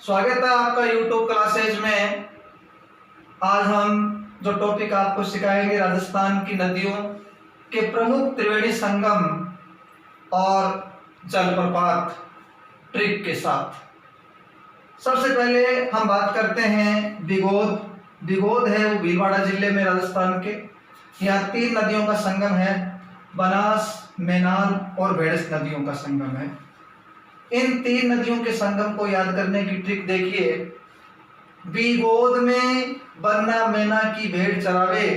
स्वागत है आपका YouTube क्लासेज में। आज हम जो टॉपिक आपको सिखाएंगे राजस्थान की नदियों के प्रमुख त्रिवेणी संगम और जलप्रपात ट्रिक के साथ। सबसे पहले हम बात करते हैं बिगोद। बिगोद है वो भीलवाड़ा जिले में राजस्थान के। यहाँ 3 नदियों का संगम है, बनास, मेनाल और भेड़स नदियों का संगम है। इन 3 नदियों के संगम को याद करने की ट्रिक देखिए। बिगोद में बन्ना मैना की भेड़ चरावे।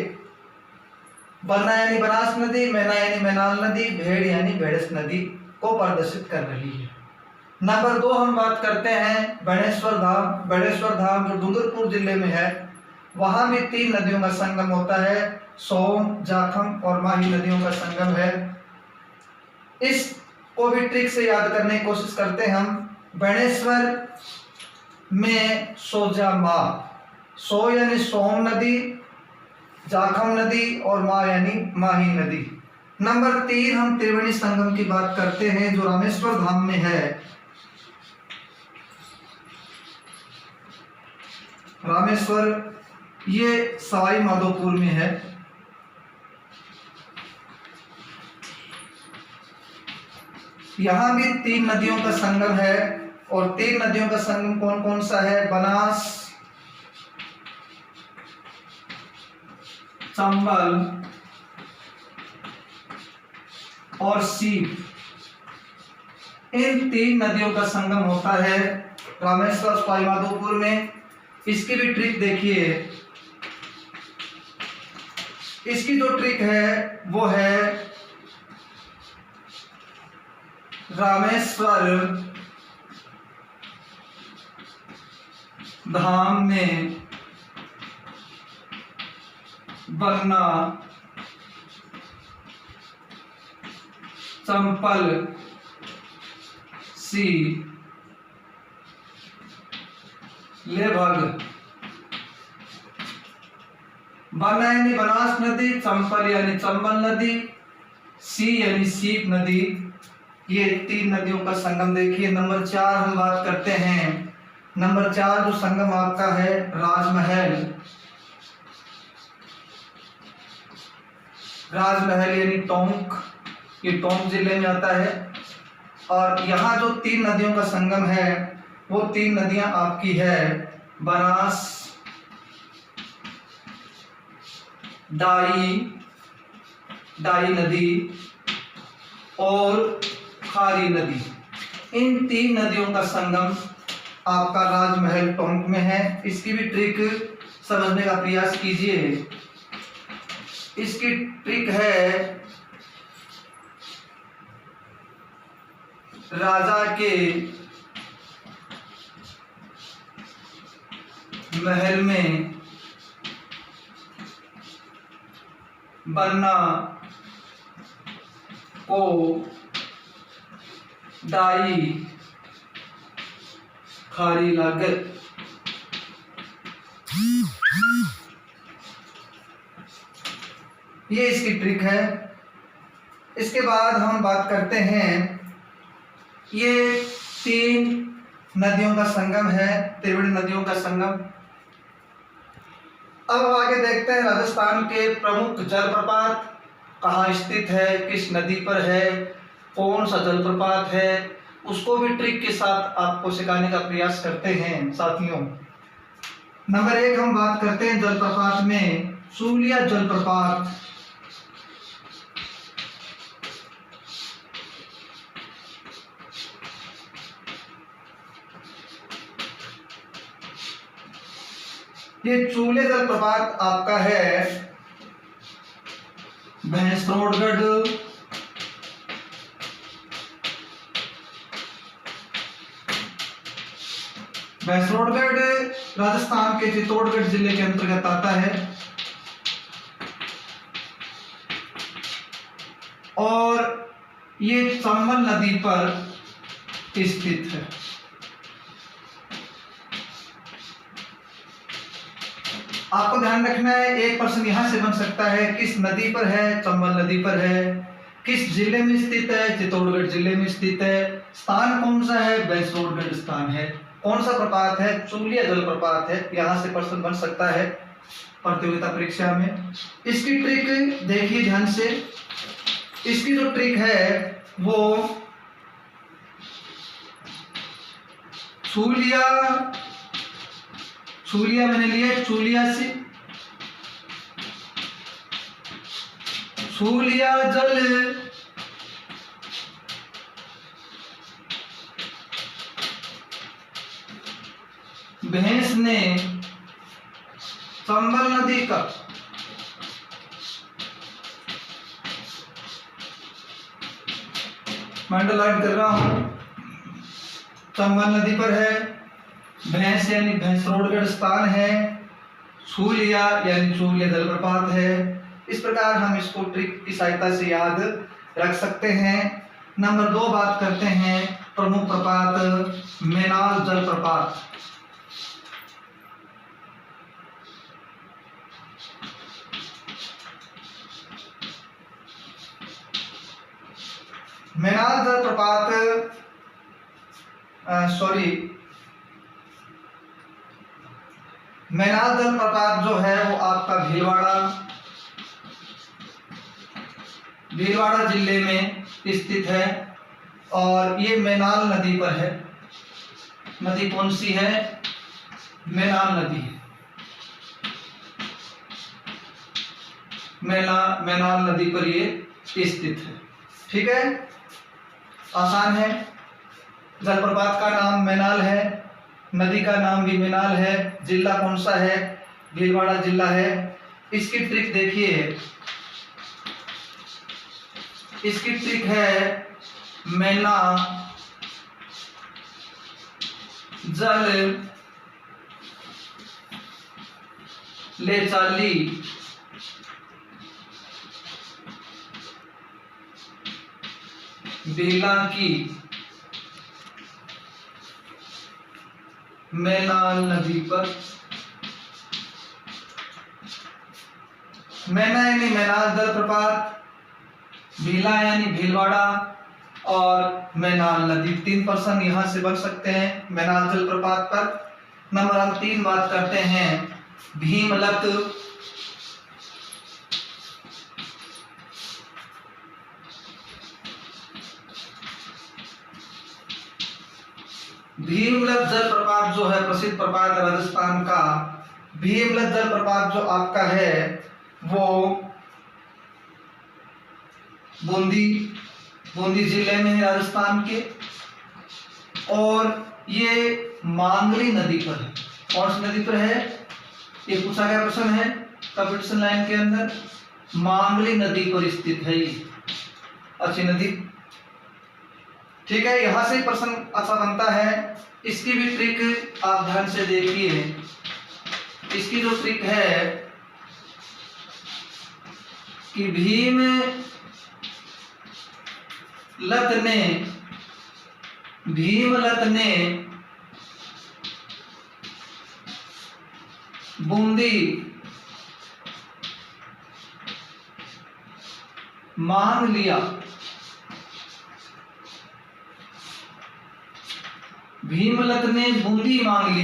बन्ना यानी बनास नदी, मैना यानी मेनाल नदी, भेड़ यानी भेड़स नदी को प्रदर्शित कर रही है। नंबर 2 हम बात करते हैं बेणेश्वर धाम। बेणेश्वर धाम जो डूंगरपुर जिले में है, वहां भी 3 नदियों का संगम होता है। सोम, जाखम और माही नदियों का संगम है। इस को भी ट्रिक से याद करने की कोशिश करते हैं हम। बेणेश्वर में सोजा माँ, सो यानी सोम नदी, जाखम नदी और माँ यानी माही नदी। नंबर 3 हम त्रिवेणी संगम की बात करते हैं जो रामेश्वर धाम में है। रामेश्वर ये सवाई माधोपुर में है। यहाँ भी 3 नदियों का संगम है और 3 नदियों का संगम कौन कौन सा है? बनास, चंबल और सीप। इन 3 नदियों का संगम होता है रामेश्वर सवाई माधोपुर में। इसकी भी ट्रिक देखिए। इसकी जो ट्रिक है वो है रामेश्वर धाम में बन्ना, चंपल, सी, लेभग। बन्ना यानी बनास नदी, चंपल यानी चंबल नदी, सी यानी सीप नदी। ये 3 नदियों का संगम देखिए। नंबर 4 हम बात करते हैं। नंबर 4 जो संगम आपका है राजमहल। राजमहल यानी टोंक, ये टोंक जिले में आता है। और यहाँ जो 3 नदियों का संगम है वो 3 नदियां आपकी है बनास, डाई नदी और खारी नदी। इन 3 नदियों का संगम आपका राजमहल टोंक में है। इसकी भी ट्रिक समझने का प्रयास कीजिए। इसकी ट्रिक है राजा के महल में बन्ना को डाई खारी लागत। ये इसकी ट्रिक है। इसके बाद हम बात करते हैं, ये 3 नदियों का संगम है, त्रिवेणी नदियों का संगम। अब आगे देखते हैं राजस्थान के प्रमुख जलप्रपात कहाँ स्थित है, किस नदी पर है, कौन सा जलप्रपात है, उसको भी ट्रिक के साथ आपको सिखाने का प्रयास करते हैं साथियों। नंबर 1 हम बात करते हैं जलप्रपात में सूलिया जलप्रपात। ये चूले जलप्रपात आपका है भैंसरोडगढ़, भैंसरोडगढ़ राजस्थान के चित्तौड़गढ़ जिले के अंतर्गत आता है और ये चंबल नदी पर स्थित है। आपको ध्यान रखना है, एक प्रश्न यहां से बन सकता है, किस नदी पर है? चंबल नदी पर है। किस जिले में स्थित है? चित्तौड़गढ़ जिले में स्थित है। स्थान कौन सा है? भैंसरोडगढ़ स्थान है। कौन सा प्रपात है? चूलिया जलप्रपात है। यहाँ से प्रश्न बन सकता है प्रतियोगिता परीक्षा में। इसकी ट्रिक देखिए ध्यान से। इसकी जो ट्रिक है वो चूलिया मैंने लिया चूलिया से, चूलिया जल भैंस ने चंबल नदी का अंडरलाइन कर रहा हूं, चंबल नदी पर है, भैंस यानी भैंसरोडगढ़ स्थान है, चूलिया यानी चूलिया जलप्रपात है। इस प्रकार हम इसको ट्रिक की सहायता से याद रख सकते हैं। नंबर 2 बात करते हैं प्रमुख प्रपात मेनाल जलप्रपात। मेनाल जलप्रपात मेनाल जलप्रपात जो है वो आपका भीलवाड़ा जिले में स्थित है और ये मेनाल नदी पर है। नदी कौन सी है? मेनाल नदी। मेनाल नदी पर ये स्थित है। ठीक है, आसान है। जलप्रपात का नाम मेनाल है, नदी का नाम भी मेनाल है, जिला कौन सा है? भीलवाड़ा जिला है। इसकी ट्रिक देखिए, इसकी ट्रिक है मैना जल ले चाली बेला की मेनाल नदी पर। मैना यानी मेनाल जलप्रपात, भीला यानी भीलवाड़ा और मेनाल नदी। 3 प्रश्न यहां से बन सकते हैं मेनाल जलप्रपात पर। नंबर 3 बात करते हैं भीमलत जलप्रपात जो है प्रसिद्ध प्रपात राजस्थान का। भीमलत जलप्रपात जो आपका है वो बूंदी जिले में है राजस्थान के, और ये मांगली नदी पर है। कौन सी नदी पर है? ये पूछा गया प्रश्न है कंपटीशन लाइन के अंदर। मांगली नदी पर स्थित है ये अच्छी नदी। ठीक है, यहां से प्रश्न अच्छा बनता है। इसकी भी ट्रिक आप ध्यान से देखिए। इसकी जो ट्रिक है कि भीमलत ने बूंदी मांग लिया। भीमलत ने बूंदी मांग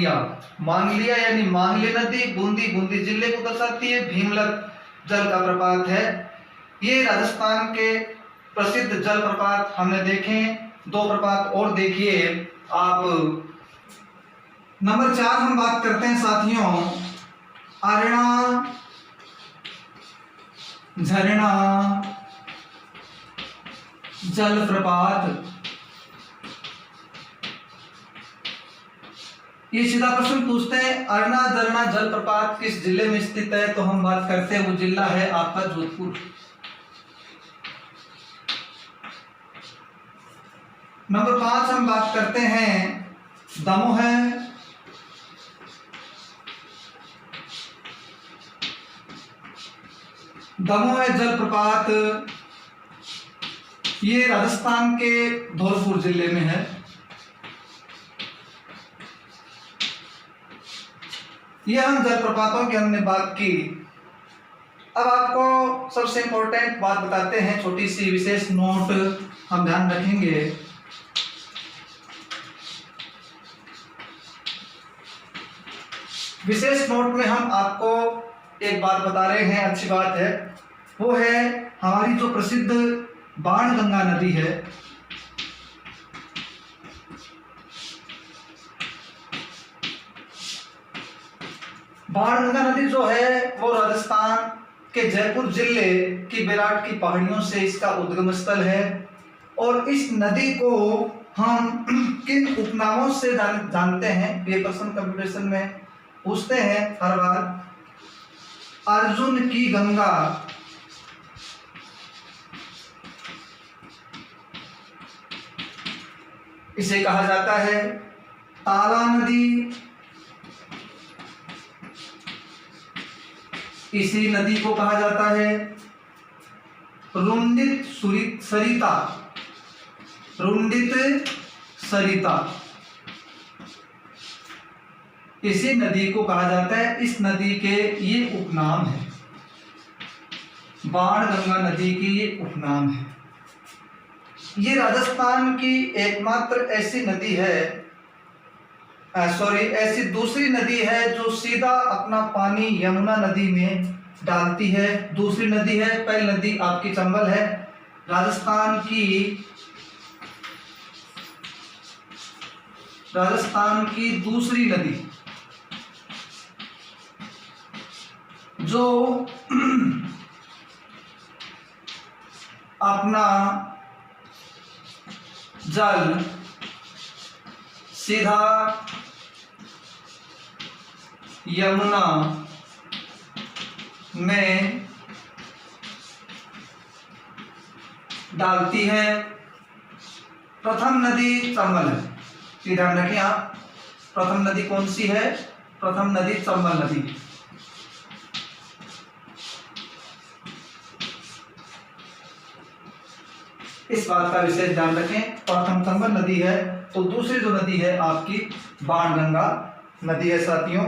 लिया यानी मांगली नदी बूंदी जिले को दर्शाती है। भीमलत जल का प्रपात है। ये राजस्थान के प्रसिद्ध जल प्रपात हमने देखे। 2 प्रपात और देखिए आप। नंबर 4 हम बात करते हैं साथियों अरना झरना जलप्रपात। ये सीधा प्रश्न पूछते हैं अरना झरना जलप्रपात किस जिले में स्थित है? तो हम बात करते हैं वो जिला है आपका जोधपुर। नंबर 5 हम बात करते हैं दमोह जलप्रपात। ये राजस्थान के धौलपुर जिले में है। ये हम जलप्रपातों की हमने बात की। अब आपको सबसे इंपॉर्टेंट बात बताते हैं, छोटी सी विशेष नोट हम ध्यान रखेंगे। विशेष नोट में हम आपको एक बात बता रहे हैं, अच्छी बात है, वो है हमारी जो प्रसिद्ध बाणगंगा नदी है, बाणगंगा नदी जो है वो राजस्थान के जयपुर जिले की विराट की पहाड़ियों से इसका उद्गम स्थल है। और इस नदी को हम किन उपनामों से जानते हैं, ये प्रश्न कंप्यूटेशन में पूछते हैं हर बार। अर्जुन की गंगा, इसे कहा जाता है। ताला नदी, इसी नदी को कहा जाता है रुंडित सरिता, रुंडित सरिता, इसी नदी को कहा जाता है। इस नदी के ये उपनाम है, बाणगंगा नदी की ये उपनाम है। ये राजस्थान की एकमात्र ऐसी नदी है, ऐसी दूसरी नदी है जो सीधा अपना पानी यमुना नदी में डालती है। दूसरी नदी है, पहली नदी आपकी चंबल है। राजस्थान की दूसरी नदी जो अपना जल सीधा यमुना में डालती है। प्रथम नदी चंबल है, ध्यान रखें आप, प्रथम नदी कौन सी है? प्रथम नदी चंबल नदी। इस बात का विशेष ध्यान रखें, प्रथम चंबल नदी है तो दूसरी जो नदी है आपकी बाणगंगा नदी है साथियों।